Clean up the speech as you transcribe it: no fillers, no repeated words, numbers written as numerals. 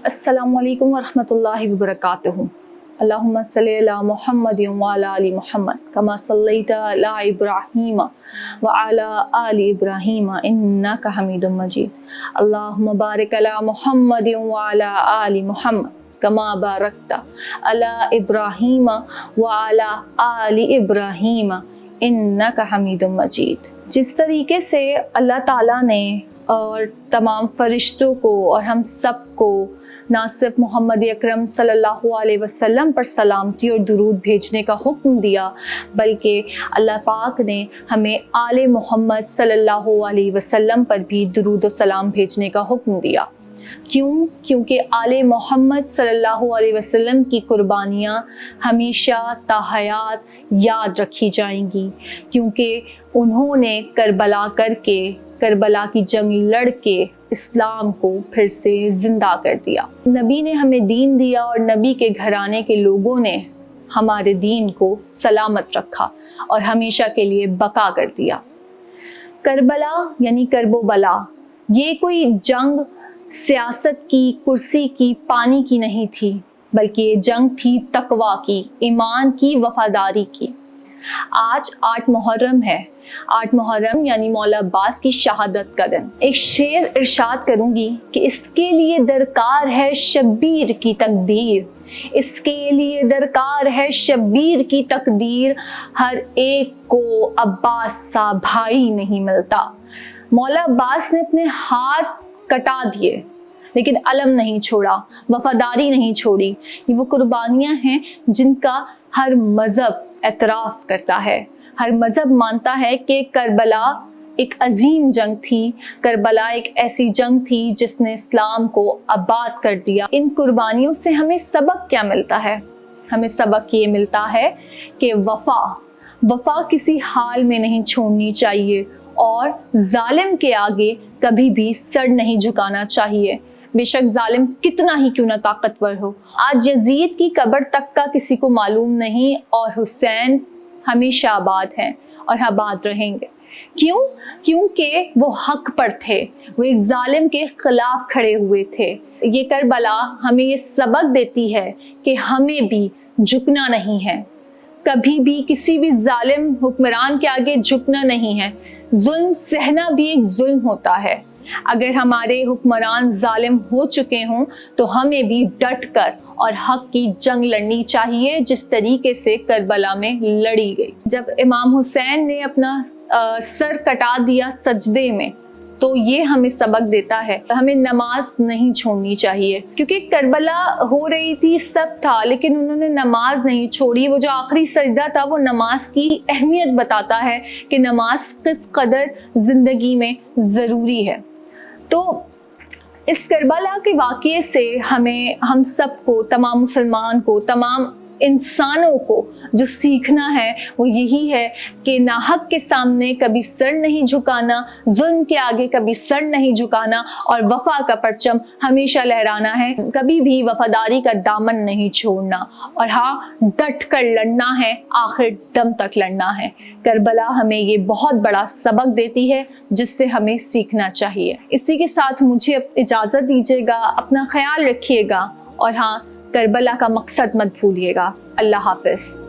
अस्सलामु अलैकुम वरहमतुल्लाहि वबरकातुहू। अल्लाहुम्मा सल्लि अला मुहम्मद व अला आलि मुहम्मद कमा सल्लैता अला इब्राहीम व अला आलि इब्राहीम इन्नका हमीदुम मजीद। अल्लाहुम्मा बारिक अला मुहम्मद व अला आलि मुहम्मद कमा बारकता अला इब्राहीम व अला आलि इब्राहीम इन्नका हमीदुम मजीद। जिस तरीके से अल्लाह ताला ने और तमाम फरिश्तों को और हम सब को ना सिर्फ मोहम्मद अकरम सल्लल्लाहु अलैहि वसल्लम पर सलामती और दुरूद भेजने का हुक्म दिया, बल्कि अल्लाह पाक ने हमें आले मोहम्मद सल्लल्लाहु अलैहि वसल्लम पर भी दुरूद और सलाम भेजने का हुक्म दिया। क्यों? क्योंकि आले मोहम्मद सल्लल्लाहु अलैहि वसल्लम की कुर्बानियाँ हमेशा ताहयात याद रखी जाएंगी, क्योंकि उन्होंने करबला करके, करबला की जंग लड़ के इस्लाम को फिर से ज़िंदा कर दिया। नबी ने हमें दीन दिया और नबी के घराने के लोगों ने हमारे दीन को सलामत रखा और हमेशा के लिए बका कर दिया। करबला यानी करबोबला, ये कोई जंग सियासत की, कुर्सी की, पानी की नहीं थी, बल्कि ये जंग थी तकवा की, ईमान की, वफादारी की। आज 8 मुहर्रम है। 8 मुहर्रम यानी मौला अब्बास की शहादत का दिन। एक शेर इरशाद करूंगी कि इसके लिए दरकार है शब्बीर की तकदीर, इसके लिए दरकार है शब्बीर की तकदीर, हर एक को अब्बास सा भाई नहीं मिलता। मौला अब्बास ने अपने हाथ कटा दिए लेकिन अलम नहीं छोड़ा, वफादारी नहीं छोड़ी। ये वो कुर्बानियाँ हैं जिनका हर मज़हब एतराफ़ करता है। हर मज़हब मानता है कि करबला एक अजीम जंग थी, करबला एक ऐसी जंग थी जिसने इस्लाम को आबाद कर दिया। इन कुर्बानियों से हमें सबक क्या मिलता है? हमें सबक ये मिलता है कि वफ़ा किसी हाल में नहीं छोड़नी चाहिए और जालिम के आगे कभी भी सर नहीं झुकाना चाहिए, बेशक जालिम कितना ही क्यों ना ताकतवर हो। आज यजीद की कब्र तक का किसी को मालूम नहीं और हुसैन हमेशा आबाद हैं और आबाद रहेंगे। क्यों? क्योंकि वो हक पर थे, वो एक जालिम के खिलाफ खड़े हुए थे। ये करबला हमें ये सबक देती है कि हमें भी झुकना नहीं है, कभी भी किसी भी जालिम हुक्मरान के आगे झुकना नहीं है। जुल्म सहना भी एक जुल्म होता है। अगर हमारे हुक्मरान जालिम हो चुके हों तो हमें भी डट कर और हक की जंग लड़नी चाहिए, जिस तरीके से करबला में लड़ी गई। जब इमाम हुसैन ने अपना सर कटा दिया सजदे में, तो ये हमें सबक देता है हमें नमाज नहीं छोड़नी चाहिए, क्योंकि करबला हो रही थी, सब था, लेकिन उन्होंने नमाज नहीं छोड़ी। वो जो आखिरी सजदा था वो नमाज की अहमियत बताता है कि नमाज किस कदर ज़िंदगी में ज़रूरी है। तो इस करबला के वाक़ये से हम सबको, तमाम मुसलमान को, तमाम इंसानों को जो सीखना है वो यही है कि नाहक के सामने कभी सर नहीं झुकाना, जुल्म के आगे कभी सर नहीं झुकाना और वफ़ा का परचम हमेशा लहराना है, कभी भी वफ़ादारी का दामन नहीं छोड़ना और हाँ, डट कर लड़ना है, आखिर दम तक लड़ना है। करबला हमें ये बहुत बड़ा सबक देती है जिससे हमें सीखना चाहिए। इसी के साथ मुझे इजाज़त दीजिएगा, अपना ख्याल रखिएगा और हाँ, करबला का मकसद मत भूलिएगा। अल्लाह हाफ़िज़।